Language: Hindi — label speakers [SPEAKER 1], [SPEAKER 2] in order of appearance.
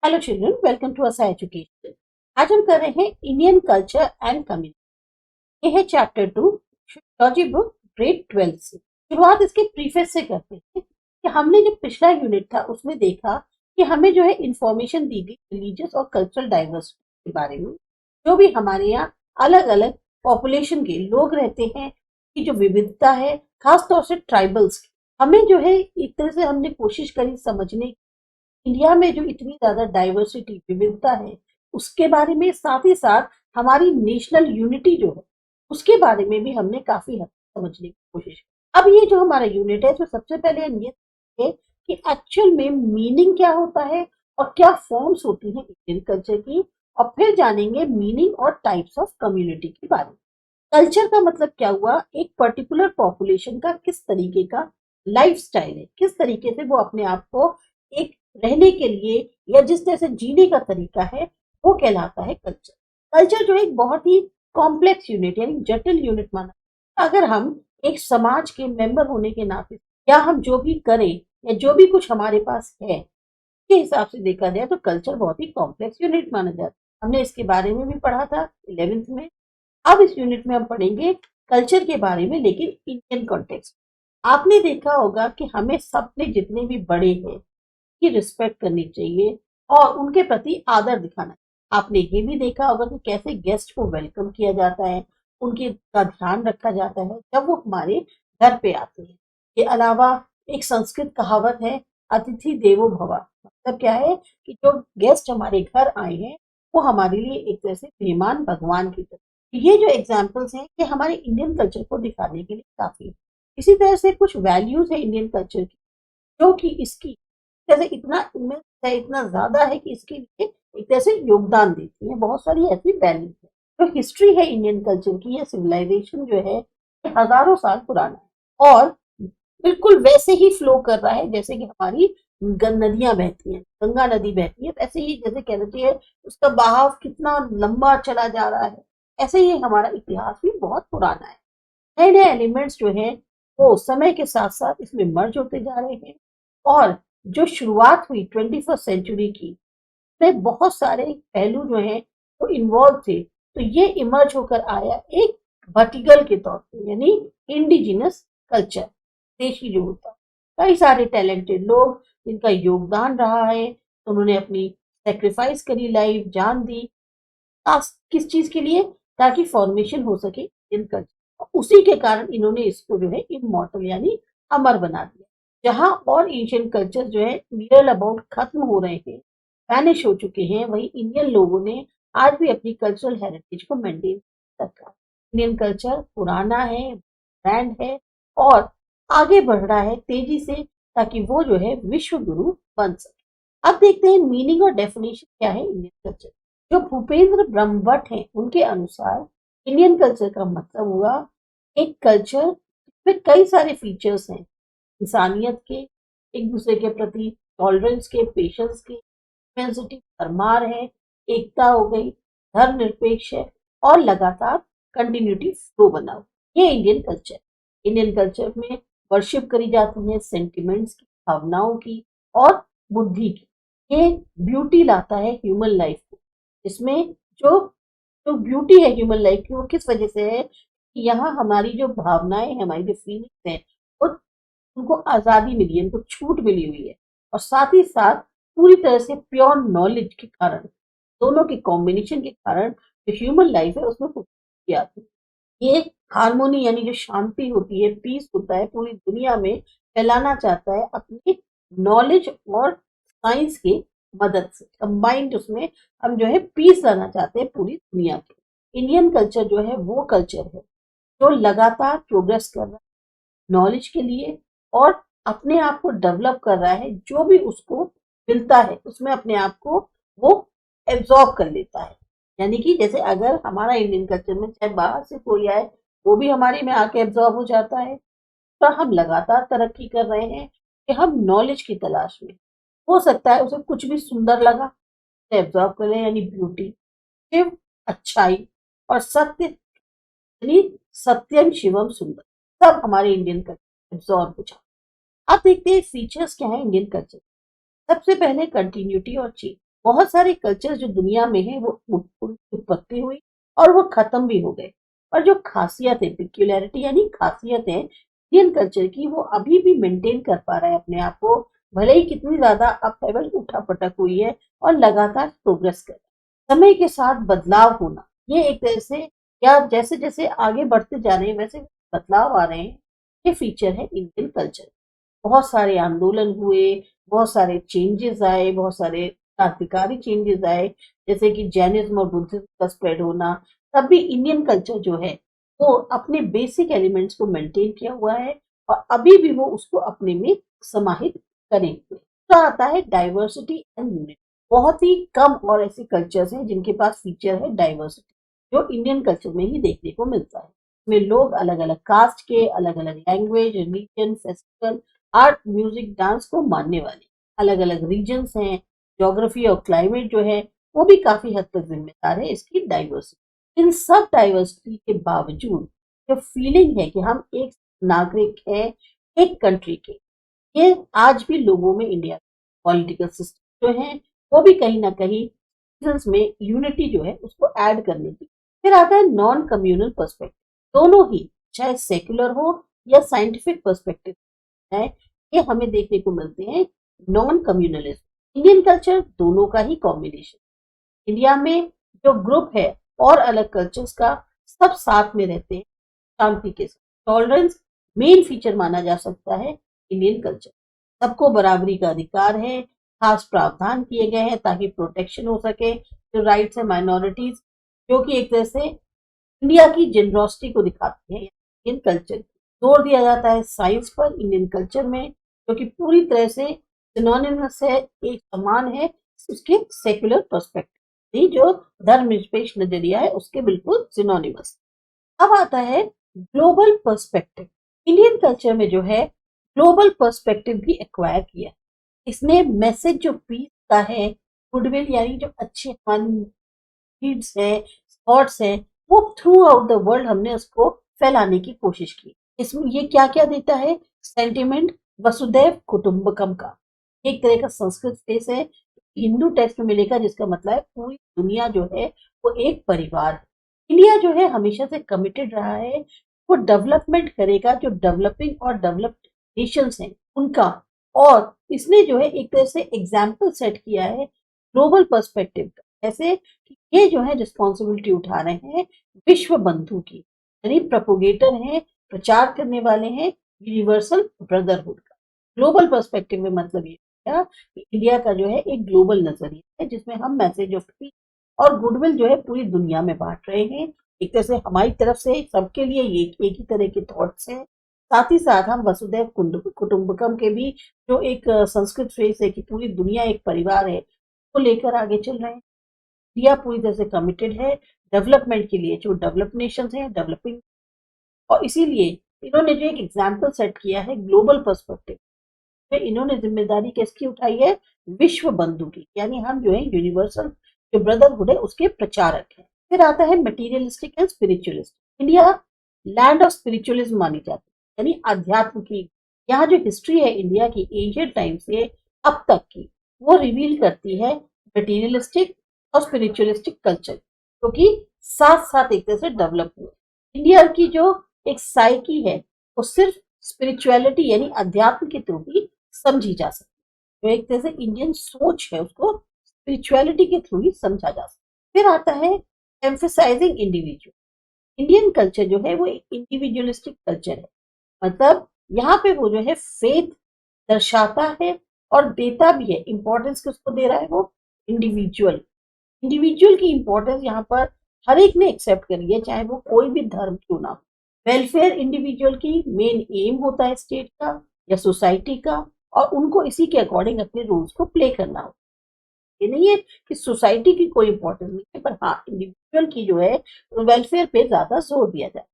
[SPEAKER 1] हेलो चिल्ड्रन, वेलकम टू असा एजुकेशन। आज हम कर रहे हैं इंडियन कल्चर एंड कम्युनिटी। ये है चैप्टर 2, सोशियोलॉजी बुक, ग्रेड 12 से। शुरुआत इसके प्रीफेस से करते हैं कि हमने जो पिछला यूनिट था उसमें देखा कि हमें जो है इंफॉर्मेशन दी गई रिलीजियस और कल्चरल डाइवर्सिटी के बारे में, जो भी हमारे यहाँ अलग अलग पॉपुलेशन के लोग रहते हैं कि जो विविधता है, खासतौर से ट्राइबल्स की। हमें जो है एक तरह से हमने कोशिश करी समझने, इंडिया में जो इतनी ज्यादा डाइवर्सिटी विविधता है उसके बारे में, साथ ही साथ हमारी नेशनल यूनिटी जो है उसके बारे में भी हमने काफी हद तक समझने की कोशिश की। अब ये जो हमारा यूनिट है, तो सबसे पहले हम ये सीखेंगे कि एक्चुअल में मीनिंग क्या होता है और क्या फॉर्म्स होती हैं इंडियन कल्चर की, और फिर जानेंगे मीनिंग और टाइप्स ऑफ कम्युनिटी के बारे में। कल्चर का मतलब क्या हुआ? एक पर्टिकुलर पॉपुलेशन का किस तरीके का लाइफस्टाइल है, किस तरीके से वो अपने आप को एक रहने के लिए या जिस तरह से जीने का तरीका है, वो कहलाता है कल्चर। कल्चर जो एक बहुत ही कॉम्प्लेक्स यूनिट यानी जटिल यूनिट माना। अगर हम एक समाज के मेंबर होने के नाते या हम जो भी करें या जो भी कुछ हमारे पास है के हिसाब से देखा जाए तो कल्चर बहुत ही कॉम्प्लेक्स यूनिट माना जाता है। हमने इसके बारे में भी पढ़ा था 11th में। अब इस यूनिट में हम पढ़ेंगे कल्चर के बारे में, लेकिन इंडियन कॉन्टेक्स्ट। आपने देखा होगा कि हमें सबने जितने भी बड़े हैं की रिस्पेक्ट करनी चाहिए और उनके प्रति आदर दिखाना चाहिए। आपने ये भी देखा होगा कि कैसे गेस्ट को वेलकम किया जाता है, उनके का ध्यान रखा जाता है जब वो हमारे घर पे आते हैं। के अलावा एक संस्कृत कहावत है, अतिथि देवो भव। मतलब क्या है कि जो गेस्ट हमारे घर आए हैं वो हमारे लिए एक तरह से मेहमान भगवान की तरह। ये जो एग्जाम्पल्स हैं ये हमारे इंडियन कल्चर को दिखाने के लिए काफी है। इसी तरह से कुछ वैल्यूज है इंडियन कल्चर की, जो कि इसकी जैसे इतना इमेंस है, इतना ज्यादा है कि इसके लिए एक तरह से योगदान देती है। बहुत सारी ऐसी वैल्यूज है। जो हिस्ट्री है इंडियन कल्चर की, ये सिविलाइजेशन जो है ये हजारों साल पुराना है और बिल्कुल वैसे ही फ्लो कर रहा है जैसे कि हमारी नदियां बहती हैं, गंगा नदी बहती है, वैसे ही जैसे कहना चाहिए उसका बहाव कितना लंबा चला जा रहा है। ऐसे ही हमारा इतिहास भी बहुत पुराना है। नए नए एलिमेंट्स जो हैं वो समय के साथ साथ इसमें मर्ज होते जा रहे हैं, और जो शुरुआत हुई 21st सेंचुरी की, में बहुत सारे पहलू जो हैं वो इन्वॉल्व थे। तो ये इमर्ज होकर आया एक वर्टिकल के तौर पे, यानी इंडिजिनस कल्चर, देशी जो होता है। कई सारे टैलेंटेड लोग जिनका योगदान रहा है, तो उन्होंने अपनी सेक्रीफाइस करी, लाइफ जान दी, किस चीज के लिए? ताकि फॉर्मेशन हो सके इंडियन कल्चर। उसी के कारण इन्होंने इसको जो है इमॉर्टल यानी अमर बना दिया। जहां और एशियन कल्चर जो है नियर अबाउट खत्म हो रहे हैं, वैनिश हो चुके हैं, वही इंडियन लोगों ने आज भी अपनी कल्चरल हेरिटेज को मेंटेन रखा। इंडियन कल्चर पुराना है, ब्रांड है और आगे बढ़ रहा है तेजी से, ताकि वो जो है विश्व गुरु बन सके। अब देखते हैं मीनिंग और डेफिनेशन क्या है इंडियन कल्चर। जो भूपेंद्र ब्रह्मभट्ट हैं उनके अनुसार इंडियन कल्चर का मतलब हुआ एक कल्चर में कई सारे फीचर्स हैं, इंसानियत के, एक दूसरे के प्रति टॉलरेंस के, पेशेंस के, सेंसिटिव परमार है, एकता हो गई, धर्मनिरपेक्ष है और लगातार कंटिन्यूटी फ्लो बना हुआ। ये इंडियन कल्चर। इंडियन कल्चर में वर्शिप करी जाती है सेंटिमेंट्स की, भावनाओं की और बुद्धि की। ये ब्यूटी लाता है ह्यूमन लाइफ को। इसमें जो जो ब्यूटी है ह्यूमन लाइफ की वो किस वजह से है कि यहाँ हमारी जो भावनाएं हैं, हमारी जो फीलिंग्स हैं, वो उनको आजादी मिली है, उनको छूट मिली हुई है, और साथ ही साथ पूरी तरह से प्योर नॉलेज के कारण, दोनों के कॉम्बिनेशन के कारण जो ह्यूमन लाइफ है उसमें खूबसूरती आती है। ये हार्मोनी यानी जो शांति होती है, पीस होता है, पूरी दुनिया में फैलाना चाहता है अपनी नॉलेज और साइंस की मदद से। कंबाइंड उसमें हम जो है पीस लाना चाहते हैं पूरी दुनिया के। इंडियन कल्चर जो है वो कल्चर है जो लगातार प्रोग्रेस कर रहा है नॉलेज के लिए, और अपने आप को डेवलप कर रहा है। जो भी उसको मिलता है उसमें अपने आप को वो एब्जॉर्ब कर लेता है। यानी कि जैसे अगर हमारा इंडियन कल्चर में चाहे बाहर से कोई आए, वो भी हमारे में आके एब्जॉर्ब हो जाता है। तो हम लगातार तरक्की कर रहे हैं कि हम नॉलेज की तलाश में। हो सकता है उसे कुछ भी सुंदर लगा, एब्जॉर्ब कर लें, यानी ब्यूटी, शिव, अच्छाई और सत्य, यानी सत्यम शिवम सुंदर, सब हमारे इंडियन कल्चर एब्जॉर्ब हो जाता है। अब देखते हैं फीचर्स क्या है इंडियन कल्चर। सबसे पहले कंटिन्यूटी और चेंज। बहुत सारे कल्चर जो दुनिया में है वो उनकी उत्पत्ति हुई और वो खत्म भी हो गए। और जो खासियत है, पिक्यूलैरिटी यानी खासियत है इंडियन कल्चर की, वो अभी भी मेंटेन कर पा रहा है अपने आप को, भले ही कितनी ज्यादा अप लेवल उठा पटक हुई है और लगातार प्रोग्रेस कर रहा है। समय के साथ बदलाव होना, ये एक तरह से, या जैसे जैसे आगे बढ़ते जा रहे हैं वैसे बदलाव आ रहे हैं, ये फीचर है इंडियन कल्चर। बहुत सारे आंदोलन हुए, बहुत सारे चेंजेस आए, बहुत सारे क्रांतिकारी चेंजेस आए, जैसे कि जैनिज्म और बुद्धिज्म का स्प्रेड होना। तब भी इंडियन कल्चर जो है वो अपने बेसिक एलिमेंट्स को मेंटेन किया हुआ है और अभी भी वो उसको अपने में समाहित करे हुए। तो आता है डाइवर्सिटी एंड यूनिटी। बहुत ही कम और ऐसे कल्चर्स हैं जिनके पास फीचर है डाइवर्सिटी, जो इंडियन कल्चर में ही देखने को मिलता है। में लोग अलग अलग कास्ट के, अलग अलग language, religion, festival, art, music, dance को मानने वाले अलग अलग रीजन्स हैं। ज्योग्राफी और क्लाइमेट जो है वो भी काफी हद तक जिम्मेदार है इसकी डाइवर्सिटी। इन सब डाइवर्सिटी के बावजूद जो फीलिंग है कि हम एक नागरिक हैं एक कंट्री के, ये आज भी लोगों में इंडिया पॉलिटिकल सिस्टम जो है वो भी कहीं ना कहीं citizens में यूनिटी जो है उसको ऐड करने की। फिर आता है नॉन कम्युनल पर्सपेक्टिव। दोनों ही, चाहे सेक्युलर हो या साइंटिफिक पर्सपेक्टिव है, ये हमें देखने को मिलते हैं नॉन कम्युनलिज्म। इंडियन कल्चर दोनों का ही कॉम्बिनेशन। इंडिया में जो ग्रुप है और अलग कल्चर्स का, सब साथ में रहते हैं शांति के साथ। टॉलरेंस मेन फीचर माना जा सकता है इंडियन कल्चर। सबको बराबरी का अधिकार है, खास प्रावधान किए गए हैं ताकि प्रोटेक्शन हो सके जो राइट्स है माइनॉरिटीज, जो कि एक तरह से इंडिया की जेनरोसिटी को दिखाती है। इंडियन कल्चर जोर दिया जाता है साइंस पर इंडियन कल्चर में, जो कि पूरी तरह से सिनोनिमस है, एक समान है उसके सेक्युलर पर्सपेक्टिव, जो धर्मनिरपेक्ष नजरिया है उसके बिल्कुल सिनोनिमस। अब आता है ग्लोबल पर्सपेक्टिव। इंडियन कल्चर में जो है ग्लोबल पर्सपेक्टिव भी एक्वायर किया। इसने मैसेज जो पीस का है, गुडविल यानी जो अच्छे नीड्स है, थॉट्स है, वो थ्रू आउट द वर्ल्ड हमने उसको फैलाने की कोशिश की। इसमें ये क्या क्या देता है, सेंटिमेंट वसुदैव कुटुंबकम का, एक तरह का संस्कृत फेस है, हिंदू टेक्स्ट में मिलेगा, जिसका मतलब है पूरी दुनिया जो है वो एक परिवार है। इंडिया जो है हमेशा से कमिटेड रहा है, वो डेवलपमेंट करेगा जो डेवलपिंग और डेवलप्ड नेशंस हैं उनका। और इसने जो है एक तरह से एग्जाम्पल सेट किया है ग्लोबल पर्सपेक्टिव का, ऐसे कि ये जो है रिस्पॉन्सिबिलिटी उठा रहे हैं विश्व बंधु की, यानी प्रोपोगेटर हैं, प्रचार करने वाले हैं यूनिवर्सल ब्रदरहुड का। ग्लोबल पर्सपेक्टिव में मतलब ये है कि इंडिया का जो है एक ग्लोबल नजरिया है, जिसमें हम मैसेज ऑफ पीस और गुडविल जो है पूरी दुनिया में बांट रहे हैं। एक तरह से हमारी तरफ से सबके लिए ये एक ही तरह के थॉट्स हैं। साथ ही साथ हम वसुदैव कुटुंबकम के भी, जो एक संस्कृत फ्रेज है कि पूरी दुनिया एक परिवार है, को लेकर आगे चल रहे हैं। इंडिया पूरी तरह से कमिटेड है डेवलपमेंट के लिए, जो डेवलप नेशंस हैं डेवलपिंग, और इसीलिए इन्होंने जो एक एग्जाम्पल सेट किया है ग्लोबल पर्सपेक्टिव में, इन्होंने जिम्मेदारी किसकी उठाई है, विश्व बंधु की, यानी हम जो है यूनिवर्सल जो ब्रदरहुड है उसके प्रचारक हैं। फिर आता है materialistic and spiritualist. India land of spiritualism मानी जाती है, यानी अध्यात्म की। यहाँ जो हिस्ट्री है इंडिया की एंशिएंट टाइम से अब तक की, वो रिवील करती है मटीरियलिस्टिक और स्पिरिचुअलिस्टिक कल्चर, जो कि साथ साथ एक तरह से डेवलप हुए। इंडिया की जो एक साइकी है वो सिर्फ स्पिरिचुअलिटी यानी अध्यात्म के थ्रू ही समझी जा सकती है। जो एक तरह से इंडियन सोच है उसको स्पिरिचुअलिटी के थ्रू ही समझा जा सकता है। फिर आता है एम्फेसाइजिंग इंडिविजुअल। इंडियन कल्चर जो है वो एक इंडिविजुअलिस्टिक कल्चर है, मतलब यहाँ पे वो जो है फेथ दर्शाता है और देता भी है। इंपॉर्टेंस किसको दे रहा है, वो इंडिविजुअल। इंडिविजुअल की इंपॉर्टेंस यहाँ पर हर एक ने एक्सेप्ट करी है, चाहे वो कोई भी धर्म क्यों ना हो। वेलफेयर इंडिविजुअल की मेन एम होता है स्टेट का या सोसाइटी का, और उनको इसी के अकॉर्डिंग अपने रूल्स को प्ले करना होता है। ये नहीं है कि सोसाइटी की कोई इंपॉर्टेंस नहीं है, पर हाँ इंडिविजुअल की जो है वेलफेयर पे ज्यादा जोर दिया जाए।